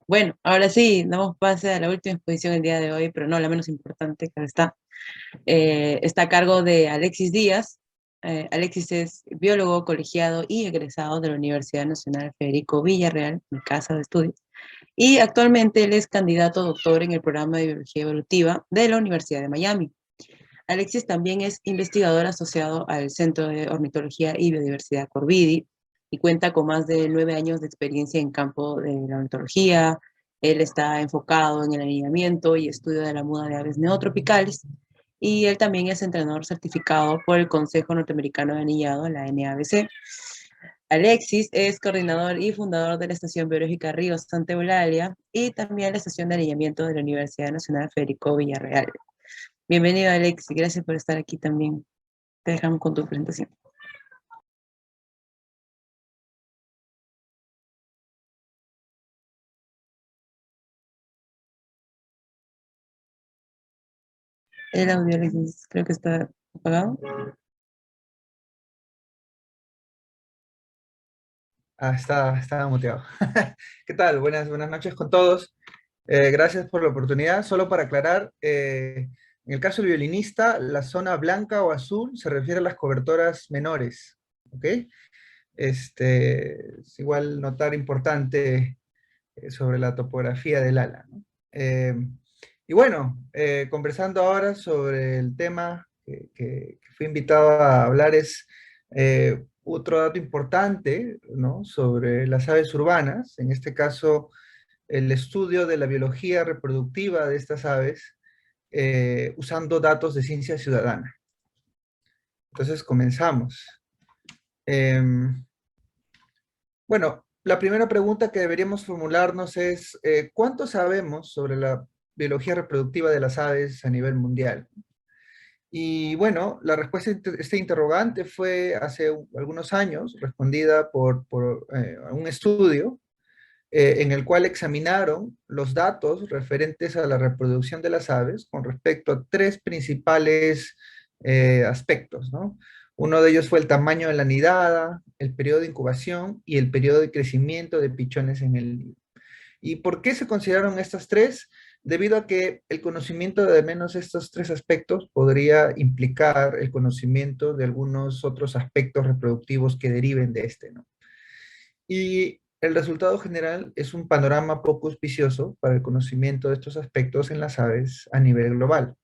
Bueno, ahora sí, damos pase a la última exposición el día de hoy, pero no la menos importante, que está. Está a cargo de Alexis Díaz. Alexis es biólogo colegiado y egresado de la Universidad Nacional Federico Villarreal, mi casa de estudios. Y actualmente él es candidato a doctor en el programa de Biología Evolutiva de la Universidad de Miami. Alexis también es investigador asociado al Centro de Ornitología y Biodiversidad Corvidi y cuenta con más de 9 años de experiencia en campo de la ornitología. Él está enfocado en el alineamiento y estudio de la muda de aves neotropicales y él también es entrenador certificado por el Consejo Norteamericano de Anillado, la NABC. Alexis es coordinador y fundador de la Estación Biológica Río Santa Eulalia y también la Estación de Alineamiento de la Universidad Nacional Federico Villarreal. Bienvenido, Alexis, gracias por estar aquí también. Te dejamos con tu presentación. El audio, Alexis, creo que está apagado. Estaba muteado. ¿Qué tal? Buenas noches con todos. Gracias por la oportunidad. Solo para aclarar, en el caso del violinista, la zona blanca o azul se refiere a las cobertoras menores, ¿ok? Es igual notar importante sobre la topografía del ala, ¿no? Y bueno, conversando ahora sobre el tema que fui invitado a hablar es otro dato importante, ¿no? Sobre las aves urbanas, en este caso el estudio de la biología reproductiva de estas aves usando datos de ciencia ciudadana. Entonces comenzamos. Em, Bueno, la primera pregunta que deberíamos formularnos es, ¿cuánto sabemos sobre la biología reproductiva de las aves a nivel mundial? Y bueno, la respuesta a este interrogante fue hace algunos años, respondida por un estudio en el cual examinaron los datos referentes a la reproducción de las aves con respecto a tres principales aspectos, ¿no? Uno de ellos fue el tamaño de la nidada, el periodo de incubación y el periodo de crecimiento de pichones en el nido. ¿Y por qué se consideraron estas tres? Debido a que el conocimiento de al menos estos tres aspectos podría implicar el conocimiento de algunos otros aspectos reproductivos que deriven de este, ¿no? Y el resultado general es un panorama poco auspicioso para el conocimiento de estos aspectos en las aves a nivel global.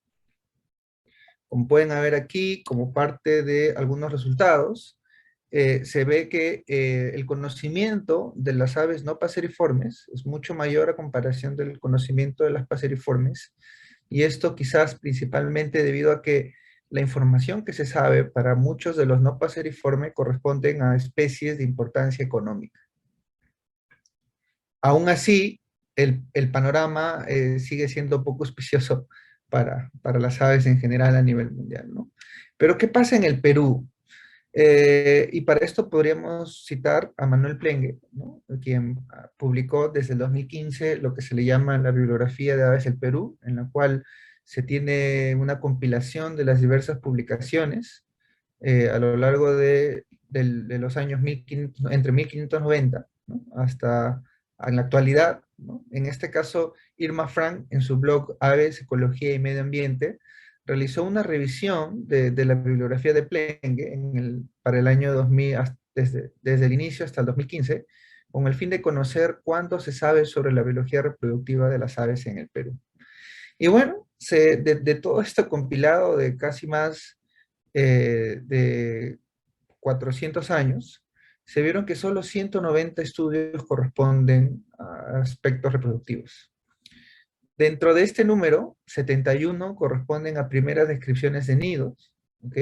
Como pueden ver aquí, como parte de algunos resultados, se ve que el conocimiento de las aves no paseriformes es mucho mayor a comparación del conocimiento de las paseriformes, y esto quizás principalmente debido a que la información que se sabe para muchos de los no paseriformes corresponden a especies de importancia económica. Aún así, el panorama sigue siendo poco auspicioso para las aves en general a nivel mundial, ¿no? Pero ¿qué pasa en el Perú? Y para esto podríamos citar a Manuel Plengue, ¿no? Quien publicó desde el 2015 lo que se le llama la bibliografía de aves del Perú, en la cual se tiene una compilación de las diversas publicaciones a lo largo de los años 1500, entre 1590, ¿no? Hasta en la actualidad, ¿no? En este caso, Irma Frank, en su blog Aves, Ecología y Medio Ambiente, realizó una revisión de la bibliografía de Plengue para el año 2000, desde el inicio hasta el 2015, con el fin de conocer cuánto se sabe sobre la biología reproductiva de las aves en el Perú. Y bueno, de todo esto compilado de casi más de 400 años, se vieron que solo 190 estudios corresponden a aspectos reproductivos. Dentro de este número, 71 corresponden a primeras descripciones de nidos, ¿ok?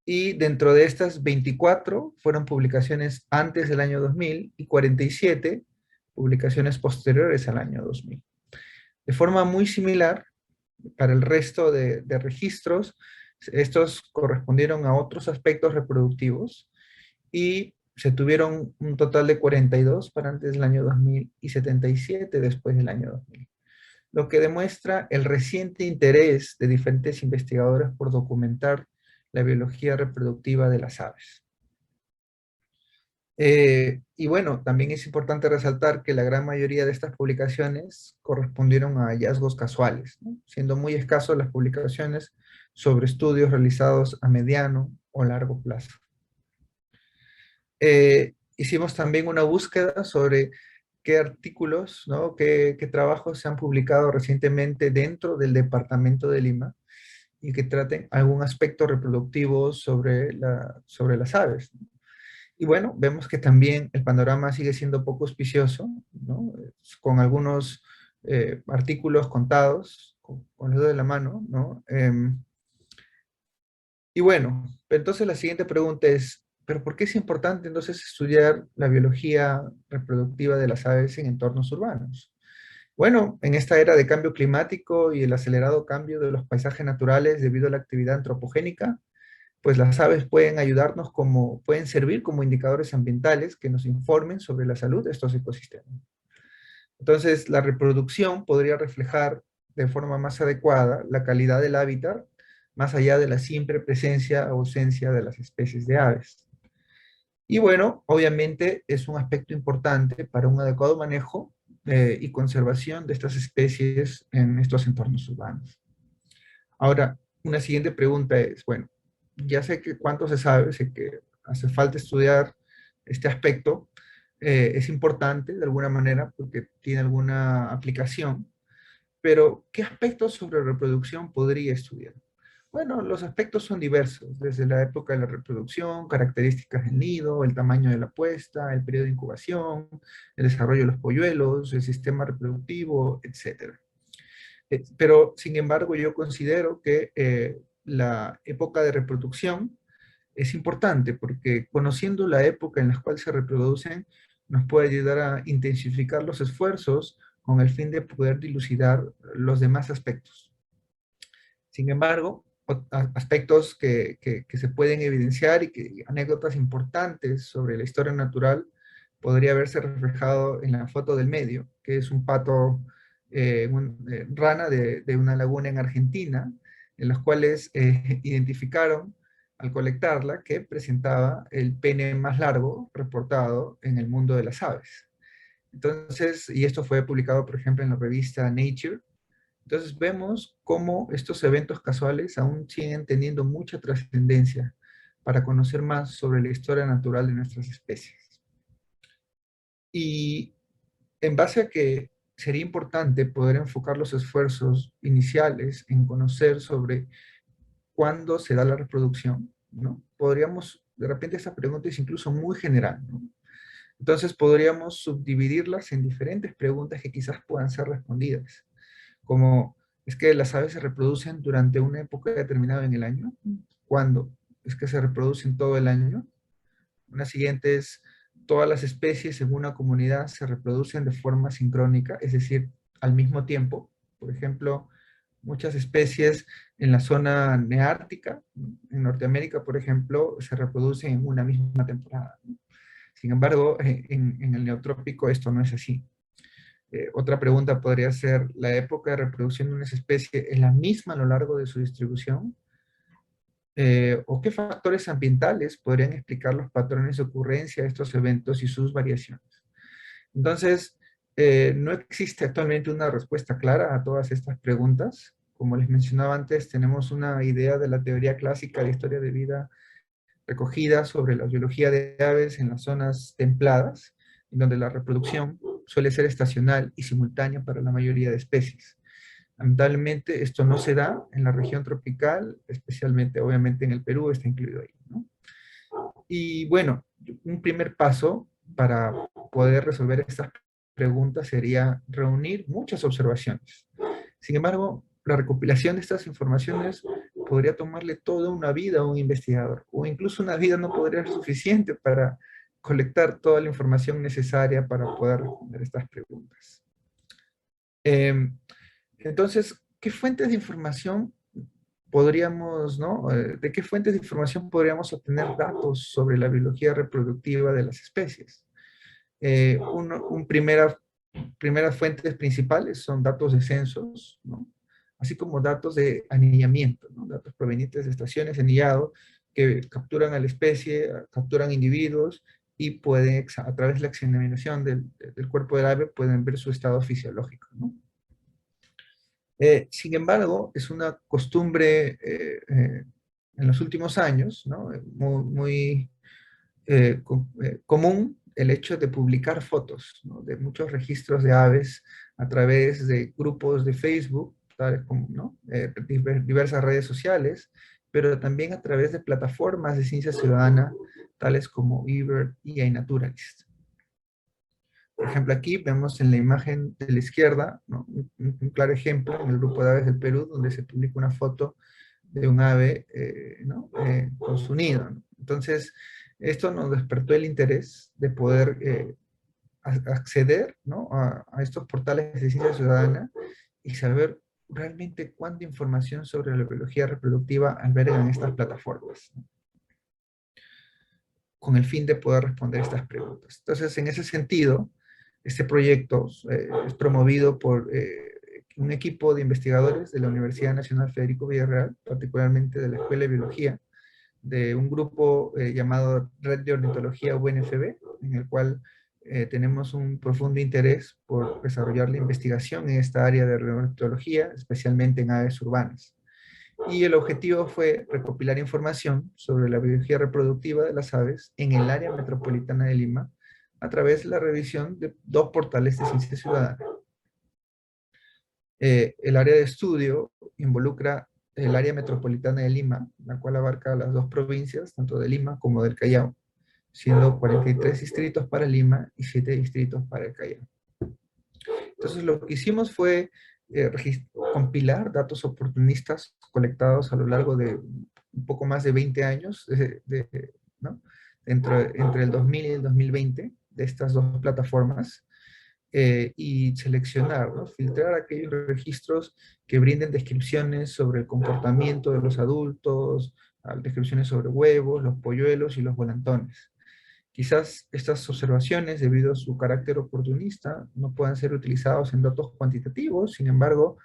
Y dentro de estas, 24 fueron publicaciones antes del año 2000 y 47 publicaciones posteriores al año 2000. De forma muy similar, para el resto de registros, estos correspondieron a otros aspectos reproductivos y se tuvieron un total de 42 para antes del año 2000 y 77 después del año 2000, lo que demuestra el reciente interés de diferentes investigadores por documentar la biología reproductiva de las aves. Y bueno, también es importante resaltar que la gran mayoría de estas publicaciones correspondieron a hallazgos casuales, ¿no? Siendo muy escasos las publicaciones sobre estudios realizados a mediano o largo plazo. Hicimos también una búsqueda sobre qué artículos, ¿no? qué trabajos se han publicado recientemente dentro del departamento de Lima y que traten algún aspecto reproductivo sobre las aves, ¿no? Y bueno, vemos que también el panorama sigue siendo poco auspicioso, ¿no? Con algunos artículos contados, con los dedos de la mano, ¿no? Y bueno, entonces la siguiente pregunta es, ¿pero por qué es importante entonces estudiar la biología reproductiva de las aves en entornos urbanos? Bueno, en esta era de cambio climático y el acelerado cambio de los paisajes naturales debido a la actividad antropogénica, pues las aves pueden servir como indicadores ambientales que nos informen sobre la salud de estos ecosistemas. Entonces, la reproducción podría reflejar de forma más adecuada la calidad del hábitat, más allá de la simple presencia o ausencia de las especies de aves. Y bueno, obviamente es un aspecto importante para un adecuado manejo y conservación de estas especies en estos entornos urbanos. Ahora, una siguiente pregunta es, bueno, ya sé que cuánto se sabe, sé que hace falta estudiar este aspecto, es importante de alguna manera porque tiene alguna aplicación, pero ¿qué aspectos sobre reproducción podría estudiar? Bueno, los aspectos son diversos, desde la época de la reproducción, características del nido, el tamaño de la puesta, el periodo de incubación, el desarrollo de los polluelos, el sistema reproductivo, etcétera. Pero, sin embargo, yo considero que la época de reproducción es importante porque conociendo la época en la cual se reproducen nos puede ayudar a intensificar los esfuerzos con el fin de poder dilucidar los demás aspectos. Sin embargo, aspectos que se pueden evidenciar y que anécdotas importantes sobre la historia natural podría verse reflejado en la foto del medio, que es un pato, rana de una laguna en Argentina, en los cuales identificaron al colectarla que presentaba el pene más largo reportado en el mundo de las aves. Entonces, y esto fue publicado, por ejemplo, en la revista Nature. Entonces vemos cómo estos eventos casuales aún siguen teniendo mucha trascendencia para conocer más sobre la historia natural de nuestras especies. Y en base a que sería importante poder enfocar los esfuerzos iniciales en conocer sobre cuándo se da la reproducción, ¿no? Podríamos, de repente esa pregunta es incluso muy general, ¿no? Entonces podríamos subdividirlas en diferentes preguntas que quizás puedan ser respondidas, como es que las aves se reproducen durante una época determinada en el año. ¿Cuándo? Es que se reproducen todo el año. Una siguiente es, todas las especies en una comunidad se reproducen de forma sincrónica, es decir, al mismo tiempo. Por ejemplo, muchas especies en la zona neártica, en Norteamérica, por ejemplo, se reproducen en una misma temporada. Sin embargo, en el neotrópico esto no es así. Otra pregunta podría ser, ¿la época de reproducción de una especie es la misma a lo largo de su distribución? ¿O qué factores ambientales podrían explicar los patrones de ocurrencia de estos eventos y sus variaciones? Entonces, no existe actualmente una respuesta clara a todas estas preguntas. Como les mencionaba antes, tenemos una idea de la teoría clásica de historia de vida recogida sobre la biología de aves en las zonas templadas, en donde la reproducción suele ser estacional y simultánea para la mayoría de especies. Lamentablemente, esto no se da en la región tropical, especialmente, obviamente, en el Perú, está incluido ahí, ¿no? Y bueno, un primer paso para poder resolver estas preguntas sería reunir muchas observaciones. Sin embargo, la recopilación de estas informaciones podría tomarle toda una vida a un investigador, o incluso una vida no podría ser suficiente para colectar toda la información necesaria para poder responder estas preguntas. Eh, entonces, ¿qué fuentes de información podríamos, ¿no? ¿De qué fuentes de información podríamos obtener datos sobre la biología reproductiva de las especies? Primeras fuentes principales son datos de censos, ¿no? Así como datos de anillamiento, ¿no? Datos provenientes de estaciones de anillado que capturan a la especie, capturan individuos y pueden, a través de la examinación del cuerpo del ave, pueden ver su estado fisiológico, ¿no? Sin embargo, es una costumbre en los últimos años, ¿no? Muy común el hecho de publicar fotos, ¿no? De muchos registros de aves a través de grupos de Facebook, tales como, ¿no? Diversas redes sociales, pero también a través de plataformas de ciencia ciudadana, tales como eBird y iNaturalist. Por ejemplo, aquí vemos en la imagen de la izquierda, ¿no? Un claro ejemplo en el grupo de aves del Perú, donde se publica una foto de un ave, ¿no? Con su nido, ¿no? Entonces, esto nos despertó el interés de poder acceder, ¿no? A estos portales de ciencia ciudadana y saber realmente cuánta información sobre la biología reproductiva albergan estas plataformas, ¿no? Con el fin de poder responder estas preguntas. Entonces, en ese sentido, este proyecto es promovido por un equipo de investigadores de la Universidad Nacional Federico Villarreal, particularmente de la Escuela de Biología, de un grupo llamado Red de Ornitología UNFB, en el cual tenemos un profundo interés por desarrollar la investigación en esta área de ornitología, especialmente en aves urbanas. Y el objetivo fue recopilar información sobre la biología reproductiva de las aves en el área metropolitana de Lima a través de la revisión de dos portales de ciencia ciudadana. El área de estudio involucra el área metropolitana de Lima, la cual abarca las dos provincias, tanto de Lima como del Callao, siendo 43 distritos para Lima y 7 distritos para el Callao. Entonces lo que hicimos fue compilar datos oportunistas colectados a lo largo de un poco más de 20 años, ¿no? Entre el 2000 y el 2020, de estas dos plataformas, y seleccionar, ¿no? Filtrar aquellos registros que brinden descripciones sobre el comportamiento de los adultos, descripciones sobre huevos, los polluelos y los volantones. Quizás estas observaciones, debido a su carácter oportunista, no puedan ser utilizados en datos cuantitativos, sin embargo,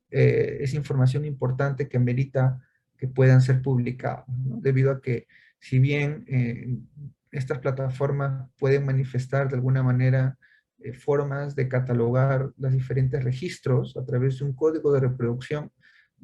es información importante que merita que puedan ser publicados, ¿no? Debido a que, si bien estas plataformas pueden manifestar de alguna manera formas de catalogar los diferentes registros a través de un código de reproducción,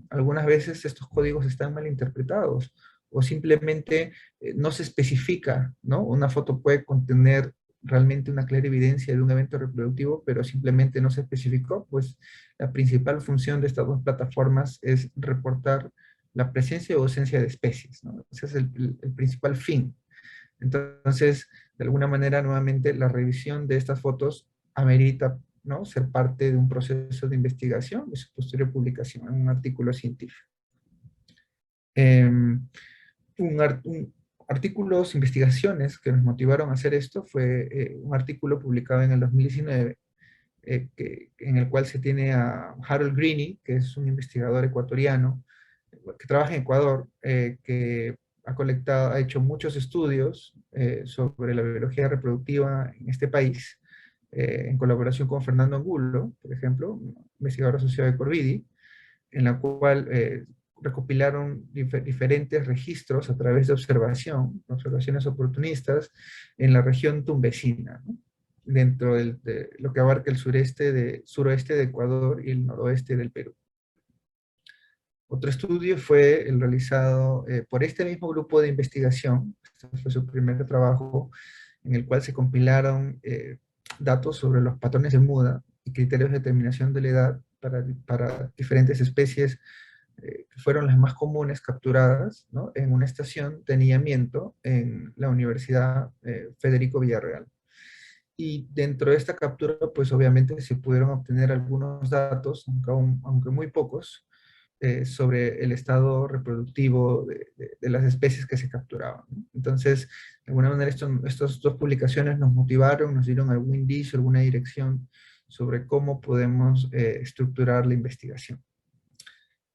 algunas veces estos códigos están mal interpretados o simplemente no se especifica, ¿no? Una foto puede contener realmente una clara evidencia de un evento reproductivo, pero simplemente no se especificó, pues la principal función de estas dos plataformas es reportar la presencia o ausencia de especies, ¿no? Ese es el principal fin. Entonces, de alguna manera, nuevamente, la revisión de estas fotos amerita, ¿no? Ser parte de un proceso de investigación y su posterior publicación en un artículo científico. Artículos, investigaciones que nos motivaron a hacer esto fue un artículo publicado en el 2019, en el cual se tiene a Harold Greene, que es un investigador ecuatoriano que trabaja en Ecuador, que ha hecho muchos estudios sobre la biología reproductiva en este país, en colaboración con Fernando Angulo, por ejemplo, investigador asociado de Corvidi, en la cual recopilaron diferentes registros a través de observaciones oportunistas en la región tumbesina, ¿no? Dentro de lo que abarca el suroeste de Ecuador y el noroeste del Perú. Otro estudio fue el realizado por este mismo grupo de investigación, este fue su primer trabajo, en el cual se compilaron datos sobre los patrones de muda y criterios de determinación de la edad para diferentes especies que fueron las más comunes capturadas, ¿no? En una estación de anillamiento en la Universidad Federico Villarreal. Y dentro de esta captura, pues obviamente se pudieron obtener algunos datos, aunque muy pocos, sobre el estado reproductivo de las especies que se capturaban, ¿no? Entonces, de alguna manera, estas dos publicaciones nos motivaron, nos dieron algún indicio, alguna dirección sobre cómo podemos estructurar la investigación.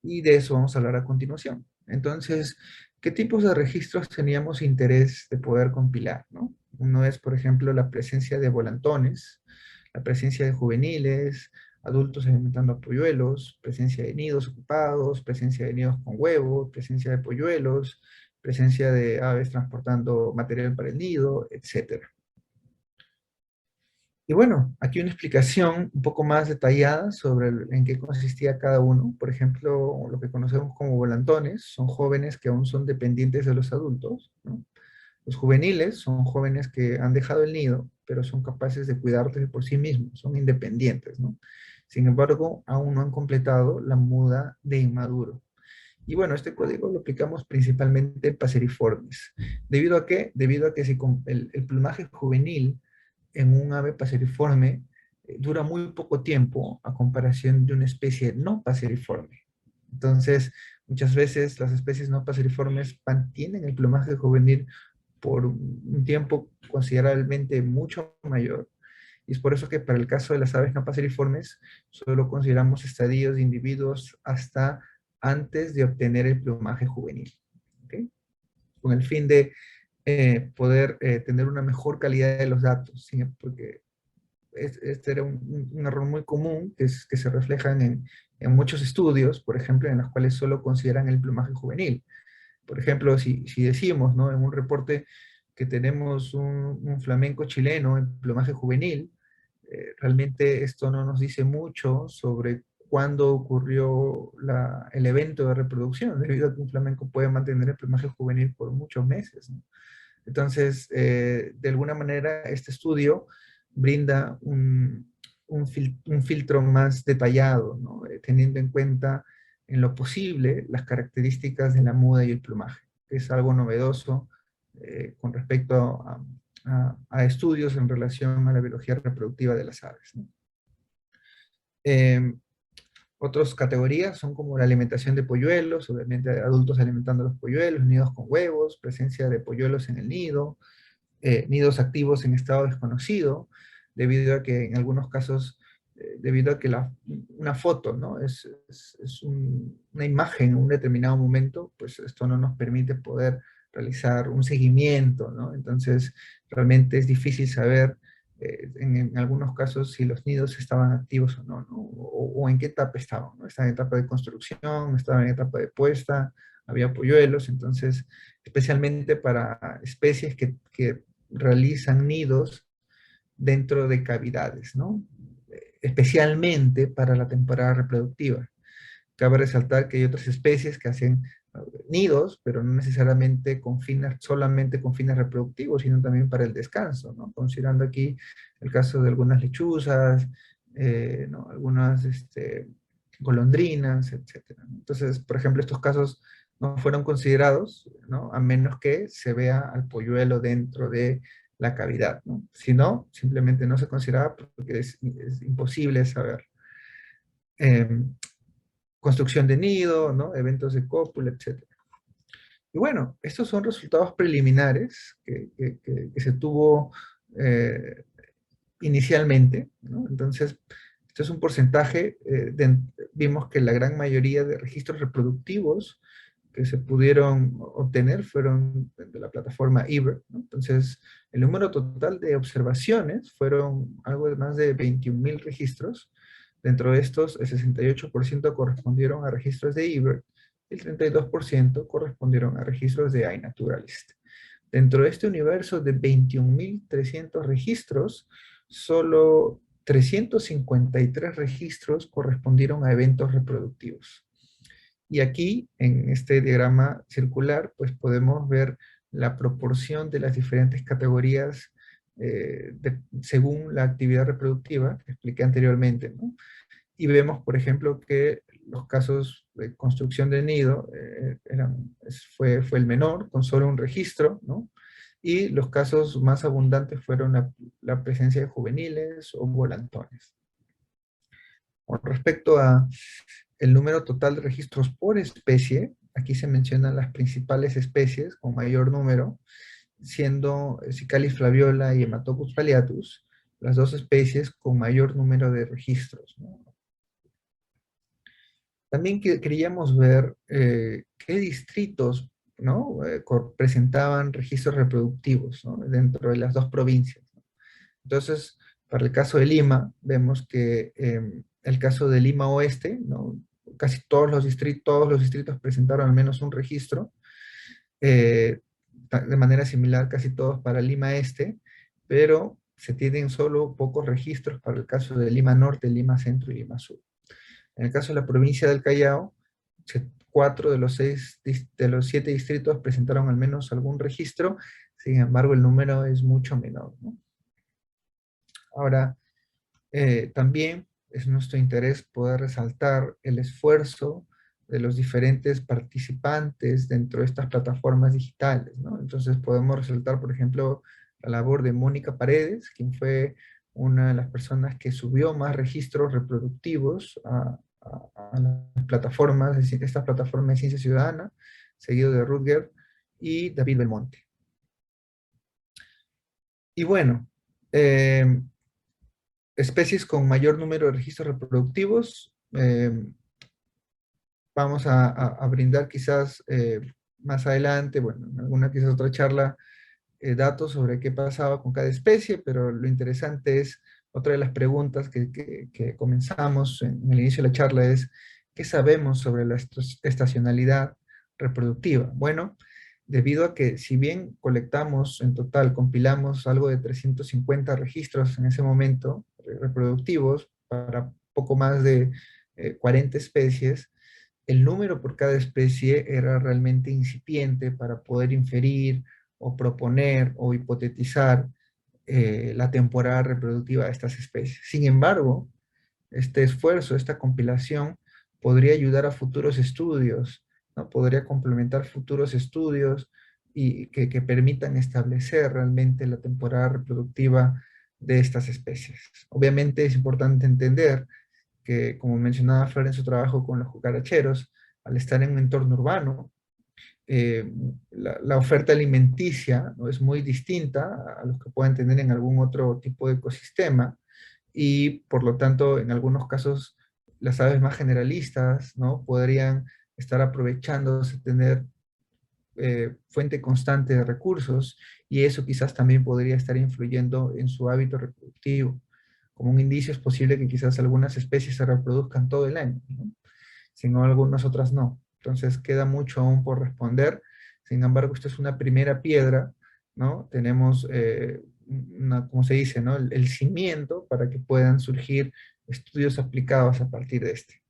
Y de eso vamos a hablar a continuación. Entonces, ¿qué tipos de registros teníamos interés de poder compilar, ¿no? Uno es, por ejemplo, la presencia de volantones, la presencia de juveniles, adultos alimentando a polluelos, presencia de nidos ocupados, presencia de nidos con huevos, presencia de polluelos, presencia de aves transportando material para el nido, etc. Y bueno, aquí una explicación un poco más detallada sobre en qué consistía cada uno. Por ejemplo, lo que conocemos como volantones son jóvenes que aún son dependientes de los adultos, ¿no? Los juveniles son jóvenes que han dejado el nido, pero son capaces de cuidarse por sí mismos, son independientes, ¿no? Sin embargo, aún no han completado la muda de inmaduro. Y bueno, este código lo aplicamos principalmente en paseriformes. ¿Debido a qué? Debido a que si el plumaje juvenil en un ave paseriforme dura muy poco tiempo a comparación de una especie no paseriforme. Entonces, muchas veces las especies no paseriformes mantienen el plumaje juvenil por un tiempo considerablemente mucho mayor. Y es por eso que para el caso de las aves no paseriformes, solo consideramos estadios de individuos hasta antes de obtener el plumaje juvenil. ¿Okay? Con el fin de poder tener una mejor calidad de los datos, ¿sí? Porque este era un error muy común que se reflejan en muchos estudios, por ejemplo, en los cuales solo consideran el plumaje juvenil. Por ejemplo, si decimos, ¿no? En un reporte que tenemos un flamenco chileno en plumaje juvenil, realmente esto no nos dice mucho sobre cuándo ocurrió el evento de reproducción, debido a que un flamenco puede mantener el plumaje juvenil por muchos meses, ¿no? Entonces, de alguna manera, este estudio brinda un filtro más detallado, ¿no? Teniendo en cuenta en lo posible las características de la muda y el plumaje, que es algo novedoso con respecto a estudios en relación a la biología reproductiva de las aves, ¿no? Eh, Otras categorías son como la alimentación de polluelos, obviamente adultos alimentando a los polluelos, nidos con huevos, presencia de polluelos en el nido, nidos activos en estado desconocido, debido a que en algunos casos, debido a que una foto, ¿no? Una imagen en un determinado momento, pues esto no nos permite poder realizar un seguimiento, ¿no? Entonces, realmente es difícil saber en algunos casos si los nidos estaban activos o no, ¿no? O en qué etapa estaban, ¿no? Estaban en etapa de construcción, estaban en etapa de puesta, había polluelos, entonces, especialmente para especies que realizan nidos dentro de cavidades, ¿no? Especialmente para la temporada reproductiva. Cabe resaltar que hay otras especies que hacen nidos, pero no necesariamente solamente con fines reproductivos, sino también para el descanso, ¿no? Considerando aquí el caso de algunas lechuzas, ¿no? Algunas golondrinas, etcétera. Entonces, por ejemplo, estos casos no fueron considerados, ¿no? A menos que se vea al polluelo dentro de la cavidad, ¿no? Si no, simplemente no se consideraba porque es imposible saber. Eh, Construcción de nido, ¿no? Eventos de cópula, etcétera. Y bueno, estos son resultados preliminares que se tuvo eh, inicialmente, ¿no? Entonces, esto es un porcentaje, vimos que la gran mayoría de registros reproductivos que se pudieron obtener fueron de la plataforma eBird, ¿no? Entonces, el número total de observaciones fueron algo de más de 21.000 registros. Dentro de estos, el 68% correspondieron a registros de eBird y el 32% correspondieron a registros de iNaturalist. Dentro de este universo de 21.300 registros, solo 353 registros correspondieron a eventos reproductivos. Y aquí, en este diagrama circular, pues podemos ver la proporción de las diferentes categorías según la actividad reproductiva que expliqué anteriormente, ¿no? Y vemos, por ejemplo, que los casos de construcción de nido fue el menor, con solo un registro, ¿no? Y los casos más abundantes fueron la presencia de juveniles o volantones. Con respecto a el número total de registros por especie, aquí se mencionan las principales especies con mayor número, siendo Cicalis flaviola y Hematopus palliatus las dos especies con mayor número de registros, ¿no? También queríamos ver qué distritos, ¿no? Presentaban registros reproductivos, ¿no? Dentro de las dos provincias, ¿no? Entonces, para el caso de Lima, vemos que el caso de Lima Oeste, ¿no? Casi todos los distritos presentaron al menos un registro, eh, de manera similar casi todos para Lima Este, pero se tienen solo pocos registros para el caso de Lima Norte, Lima Centro y Lima Sur. En el caso de la provincia del Callao, 4 de los 7 distritos presentaron al menos algún registro, sin embargo el número es mucho menor, ¿no? Ahora, también es nuestro interés poder resaltar el esfuerzo de los diferentes participantes dentro de estas plataformas digitales, ¿no? Entonces podemos resaltar, por ejemplo, la labor de Mónica Paredes, quien fue una de las personas que subió más registros reproductivos a las plataformas, es decir, esta plataforma de Ciencia Ciudadana, seguido de Rutger y David Belmonte. Y bueno, especies con mayor número de registros reproductivos, vamos a brindar quizás más adelante, bueno, en alguna quizás otra charla, datos sobre qué pasaba con cada especie, pero lo interesante es, otra de las preguntas que comenzamos en el inicio de la charla es, ¿qué sabemos sobre la estacionalidad reproductiva? Bueno, debido a que si bien colectamos en total, compilamos algo de 350 registros en ese momento, reproductivos, para poco más de 40 especies, el número por cada especie era realmente incipiente para poder inferir o proponer o hipotetizar la temporada reproductiva de estas especies. Sin embargo, este esfuerzo, esta compilación, podría ayudar a futuros estudios, ¿no? Podría complementar futuros estudios y que permitan establecer realmente la temporada reproductiva de estas especies. Obviamente es importante entender que, como mencionaba Flor en su trabajo con los cucaracheros, al estar en un entorno urbano, la oferta alimenticia, ¿no?, es muy distinta a los que pueden tener en algún otro tipo de ecosistema, y por lo tanto, en algunos casos, las aves más generalistas, ¿no?, podrían estar aprovechándose, tener fuente constante de recursos, y eso quizás también podría estar influyendo en su hábito reproductivo. Como un indicio es posible que quizás algunas especies se reproduzcan todo el año, ¿no?, sino algunas otras no. Entonces queda mucho aún por responder. Sin embargo, esto es una primera piedra, ¿no? Tenemos, como se dice, ¿no?, el cimiento para que puedan surgir estudios aplicados a partir de este.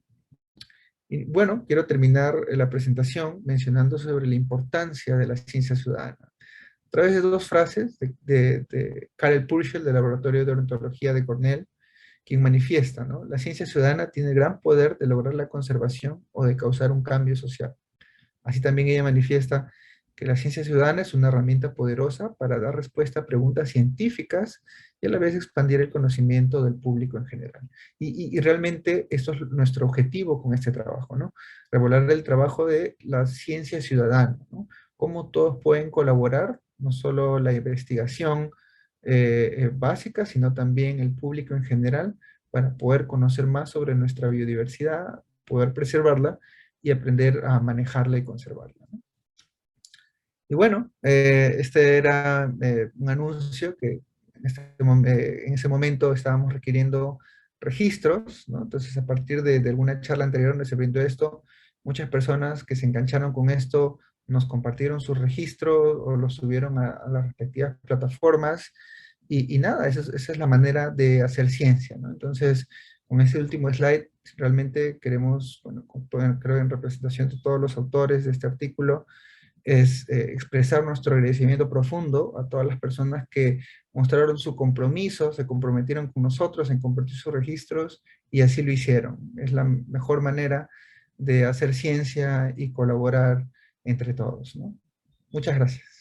Y bueno, quiero terminar la presentación mencionando sobre la importancia de la ciencia ciudadana. A través de dos frases de Karel Purcell, del Laboratorio de Ornitología de Cornell, quien manifiesta, ¿no?: la ciencia ciudadana tiene gran poder de lograr la conservación o de causar un cambio social. Así también ella manifiesta que la ciencia ciudadana es una herramienta poderosa para dar respuesta a preguntas científicas y a la vez expandir el conocimiento del público en general. Y realmente esto es nuestro objetivo con este trabajo, ¿no? Revelar el trabajo de la ciencia ciudadana, ¿no? Cómo todos pueden colaborar, no solo la investigación básica, sino también el público en general, para poder conocer más sobre nuestra biodiversidad, poder preservarla y aprender a manejarla y conservarla, ¿no? Y bueno, este era un anuncio que en ese momento estábamos requiriendo registros, ¿no? Entonces, a partir de alguna charla anterior donde se brindó esto, muchas personas que se engancharon con esto nos compartieron sus registros o los subieron a las respectivas plataformas, y nada, esa es la manera de hacer ciencia, ¿no? Entonces, con este último slide, realmente queremos, bueno, creo en representación de todos los autores de este artículo, es expresar nuestro agradecimiento profundo a todas las personas que mostraron su compromiso, se comprometieron con nosotros en compartir sus registros, y así lo hicieron. Es la mejor manera de hacer ciencia y colaborar entre todos, ¿no? Muchas gracias.